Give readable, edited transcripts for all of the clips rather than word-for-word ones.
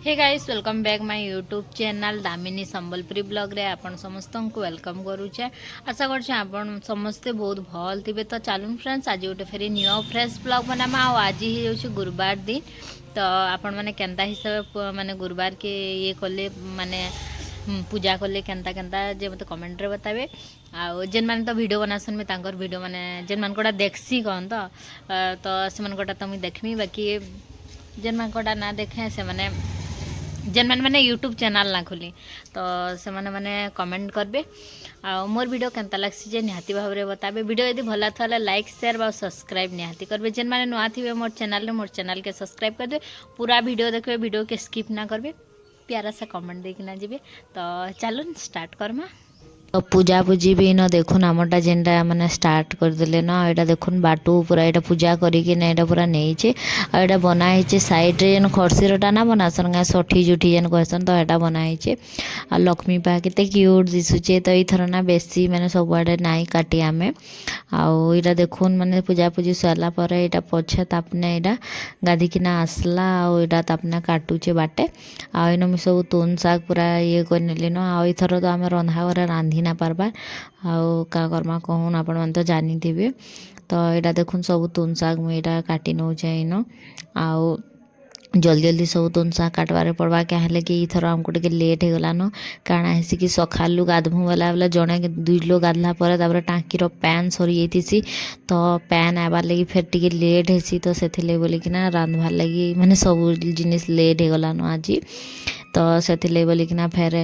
Hey guys welcome back my YouTube channel Damini Sambalpuri blog रे आपण समस्त को वेलकम करूचे। आशा करछे आपण समस्ते बहुत भल थिबे। तो चलून फ्रेंड्स आज गोटे फेरी न्यू फ्रेश ब्लॉग बनामा आज ही जाउछ गुरुवार दिन। तो आपण माने केनता हिसाब माने गुरुवार के ये कले माने पूजा कले केनता केनता जे मते कमेंट रे बताबे। आ जेन माने तो वीडियो बनासन में तांकर वीडियो माने जेन मान कोडा देखसी कोन तो से मन कोडा तो मुई देखमी। बाकी जेन मान कोडा ना देखे से माने जेन मैंने यूट्यूब चैनल ना खोली तो से मैंने कमेंट करबे। आ मोर वीडियो केनता लागसी जे निहाती भाव रे बताबे। वीडियो यदि भला थाले लाइक शेयर और सब्सक्राइब निहाती करबे। जेन माने नुआ थिबे मोर चैनल के सब्सक्राइब कर दे। पूरा वीडियो देखबे, वीडियो के स्किप ना करबे, प्यारा सा कमेंट देके ना जीबे। तो चलो स्टार्ट करमा। तो पूजा पूजी भी न देखुन आमटा जेनटा मैंने स्टार्ट करदेले न एटा देखुन बाटू पूरा एटा पूजा करिके ना एटा पूरा नेइचे। आ एटा बनाइचे साइड रे जेन खरसिरटा ना बनासन गाय साठी जुठी जेन कहसन तो एटा बनाइचे। आ लक्ष्मी पा केते क्यूट दिसुचे। तो इथर ना बेसी माने सब आडे नाई काटी आमे। आउ एटा देखुन माने पूजा पूजी सरला परे एटा पछे तापने एटा गाधी किना आसला। आउ एटा तापने काटुचे बाटे। आ एनो मी सब तुन साग पूरा ये करनेले न। आ इथर तो आमे रंधा घरे रांधी ना पारबार आउ का करमा कहून आपण मन तो जानी थिबे। तो एटा देखुन सब तुन साग मुई एटा काटी नौ इन आउ जल्दी जल्दी सब तुन साग काटवारे पड़वा। क्या है कि इथर हमको टिके लेट हो गला न काଣା हेसी कि सखालु गाधमु वाला वाला जणे दुई लोग गाधला परे तापर टांकी रो पैन सरी जाईतिसी। तो पैन आबार लगी फिर टिके लेट हेसी। तो सेथिले बोली कि ना रांधवार लगी माने सब जिनिस लेट हो गला न आज। तो सेथिले बोली कि ना फिर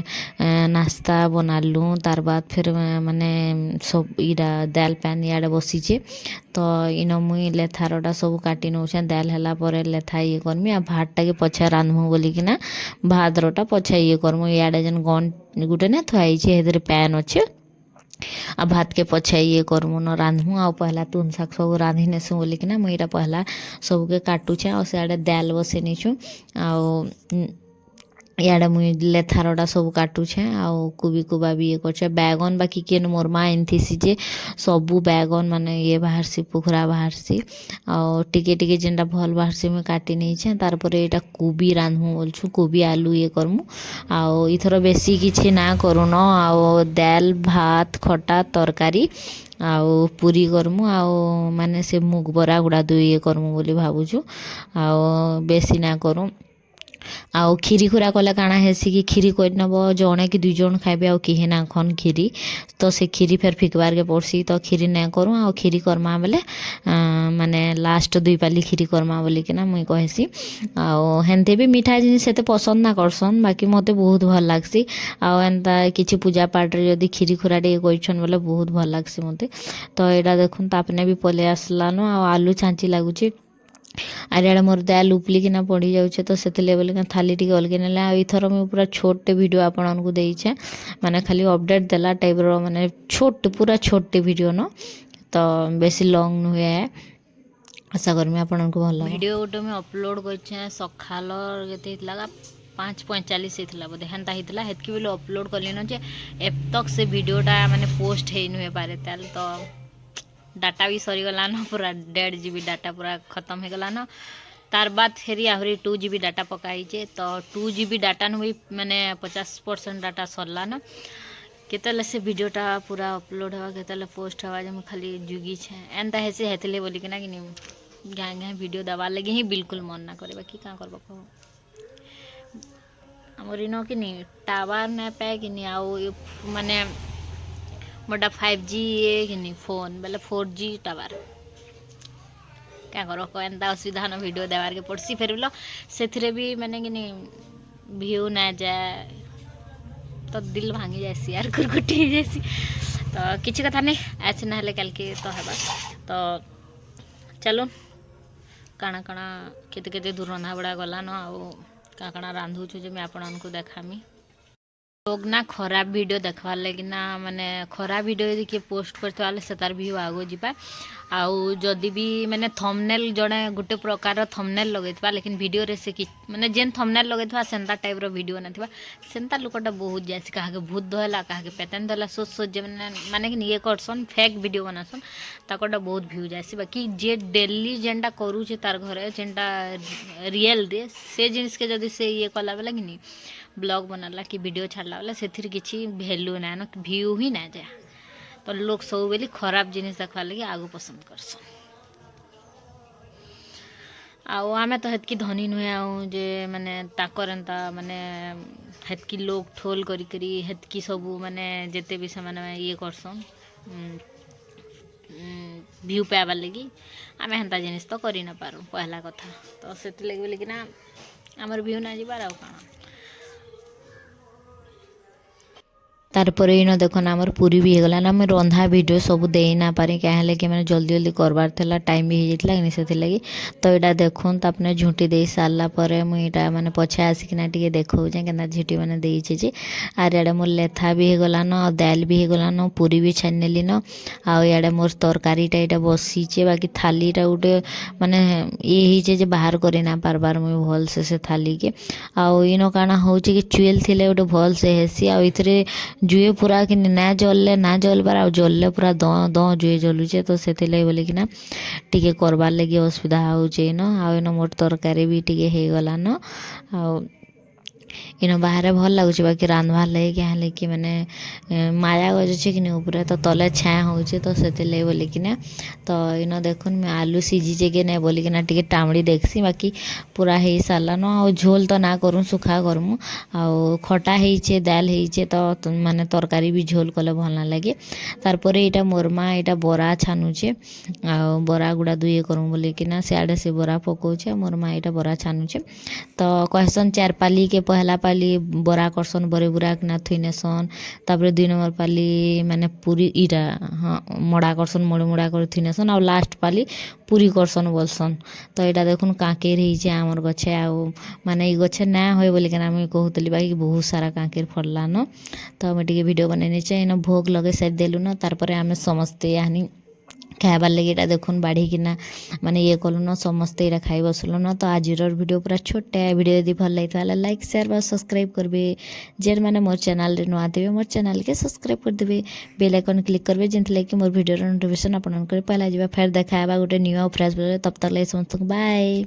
नाश्ता बनालु। तार बाद फिर माने सब इरा दाल पैन याडे बसीचे। तो इन मुई लेथारटा सब काटी नौछे। दाल हला परे लेथा ये करमी आ भातटा के पछे रांधमु बोली कि ना भात रोटा पछे ये करमु। याडे जेन गन गुटे ना थुआइछे हेदर पैन अच्छे। आ भात के पछे ये करमु न रांधमु। आ पहला तुन साग सब रांधी नेसु बोली कि ना मुई एटा पहला सबके काटुछे। आ सियाडे दाल बसे नेछु। आउ याडे मुई लेथारटा सब काटुछे। आउ कुबी कुबा भी ये करछे। बैगन बाकी केन मोर मा एनथिसी जे सबू बैगन माने ये बाहरसी पुखरा बाहरसी। आउ टिके टिके जेनटा भल बाहरसी मुई काटी नेछे। तार परे एटा कुबी रांधमु बोलछु। कुबी आलू ये करमु। आउ इथर बेसी किछि ना करू न। आउ दाल भात खटा तरकारी आउ पूरी करमु। आउ माने से मुग बरा गुड़ा दुई ये करमु बोली भाबुछु। आउ बेसी ना करू। आउ खीरी खुरा कले काଣା हेसी कि खीरी कर नब जणे कि दुई जण खाइबे आउ किहे ना खन खीरी। तो से खीरी फेर फिकबार के पड़सी। तो खीरी ना करूँ। आउ खीरी करमा बेले माने लास्ट दुई पाली खीरी करमा बोली कि ना मुई कहसी। आउ हेनते भी मीठा जिनिस सेते पसंद ना करसन बाकी मते बहुत भल लागसी। आउ एंता किछि पूजा पाठ रे जदी खीरी खुरा टे कइछन बोले बहुत भल लागसी मते। तो एटा देखुन तापने भी पले आसला न। आउ आलू छांची लागुची। आरे मोर दाल उपलिकिना पड़ी जाऊे। तो से बोले थाली टी अलगे ना। आ इथर मुझे पूरा छोटे वीडियो आपण को देइछे माने खाली अपडेट देला टाइप रो माने छोटे पूरा छोटे वीडियो न। तो बेसी लॉन्ग नुहे। आशा करमी आपण को भल वीडियो गोटे मुझे अपलोड कर सकाल के 5:45 होता बोधे हेन्ता होता हेतकी बोले अपलोड कली न जे एब तक से वीडियोटा माने पोस्ट है नुहे पारे। तो डाटा भी सरीगला न पूरा 1.5 GB डाटा पूरा खत्म हो गला न। तार बाद फेरी आहरी 2 GB डाटा पकाइचे। तो 2 GB डाटा न भी मैंने 50% डाटा सरला न। केतले से वीडियोटा पूरा अपलोड हवा केतले पोस्ट हवा जे खाली जुगी छे एंता हेसे हेतले बोली कि ना कि गाँ गाँ वीडियो दबार लगे ही बिल्कुल मन ना करे। बाकी क्या करबो कहो हमर इन कि टावर ना पाए कि आउ माने मोटा 5G ये कि फोन बोले 4G टावर क्या करो को एंता असुविधा न वीडियो देवार के पड़सी। फिर बोलो से भी मैंने कि व्यू ना जाए तो दिल भांगी जाएसी यार कुरकुटी जैसी। तो किसी कथा नहीं ऐसे ना कल के तो है बस। तो चलो काଣା काଣା केते केते दूर रंधा बड़ा गला न। आउ का काଣା रांधुछु जे मैं आपण को देखामी। लोग ना खराब वीडियो देखवार लगे ना माने खराब वीडियो यदि किए पोस्ट करते से तार व्यू आगो जीवा आउ जदि भी माने थंबनेल जड़े गोटे प्रकार थंबनेल लगेगा लेकिन वीडियो रे से कि माने जेन थंबनेल लगेगा सेंता टाइप रो वीडियो ना सेंता लोकटा बहुत जासी कहा भूत धला कहा पेटेन धला सोच सोच माने कि ये करसन फेक वीडियो बनासन ताकटा बहुत व्यू जासी बाकी जे डेली जेनटा करूचे तार घरे जेनटा रियल रे से जिनिस के जदि से ये कला बेला कि ब्लॉग बनाला कि वीडियो छाड़ला बेला से किसी भैल्यू ना न व्यू ही ना जाए तो लोग सब बेली खराब जिनिस देखवा लगे आगो पसंद करसन आउ आमे तो हेतकी धनी नुहे आउ जे माने ताकर एंता माने हेतकी लोग ठोल करी करी हेतकी सबू माने जेते भी से माने ये करसन व्यू पाइबार लगी आमे हेन्ता जिनिस तो करी ना पारू पहला कथा तो से लगे बोले कि ना आमर व्यू ना जीवार आउ काना तारपर इन देखना आमर पूरी भी होगला ना मैं रंधा वीडियो सब दे ना पारे क्या है कि मैंने जल्दी जल्दी करवार था टाइम भी हो जाता से लगी तो यहाँ देखुन तो अपने झुंटी दे सारा पर मुझा मैंने पछे आसिकना टे देखा के झुटी मैंने देचे आर इे मोर लेथा भी होगला न दाल भी होगला न पूरी भी छानी नेली न आड़े मोर तरकारीटा यहाँ बसीचे बाकी थालीटा गोटे माने ये बाहर कर ना पार्बार मुझे भल से थाली के आउ इन काଣା हो चुएल थी गोटे भल से हेसी आउ जुए पूरा कि ना जलले ना जलबार आ जलले पूरा द जुए जलुचे तो से बोले कि ना टिके करबार लगी असुविधा होचे न आउ मोर तरकारी भी टिके हो गला न आ इन बाहर भल लगुच बाकी रांधवार लगे क्या कि मैंने माया गजे कि ऊपर तो तले छाया होचे तो से बोले कि ना तो इन देखुन मैं आलू सीझीचे कि नहीं बोलिकी ना टे टामड़ी देखसी बाकी पूरा हो सारा न आ झोल तो ना करूँ सुखा करमु आउ खटा होचे दाल होचे तो माने तरकारी भी झोल कले भल ना लगे तारपर यहाँ मोर माँ यहाँ बरा छानुचे आ बरा गुड़ा दुए करूँ बोले कि ना सियाड़े से बरा पकाउचे मोर माँ यहाँ बरा छानुचे तो कहसन 4 पाली के पहला पाली बरा करसन बरे बुरा के ना थुई नेसन तापर 2 नंबर पाली माने पूरी इटा हाँ मड़ा करसन मोड़े मुड़ा कर थुई नेसन आ लास्ट पाली पूरी करसन बोलसन तो यहाँ देखुन कांकेर होइचे आमर गछे आउ माने ई गछे ना होय बोले कि मुझे कहूली बाकी बहुत सारा कांकेर फड़ला न तो हमें टे वीडियो बनने इन भोग लगे सारी देलु न तारपर आमे समस्ते यानी खाइबार लगे यहाँ देखुन बाढ़ी किना माने ये कलु न समस्ते यहाँ खाई बसलु न तो आज वीडियो पूरा छोटे वीडियो यदि भल लगी लाइक शेयर व सब्सक्राइब करबे जेन मैंने मोर चैनल रे नुआ देबे मोर चैनल के सब्सक्राइब कर देबे बेल आइकन क्लिक करबे जेन कि मोर वीडियो नोटिफिकेशन आपन पहला जाबा फिर देखाबा गोटे न्यू फ्रेश तब तक समस्त बाय।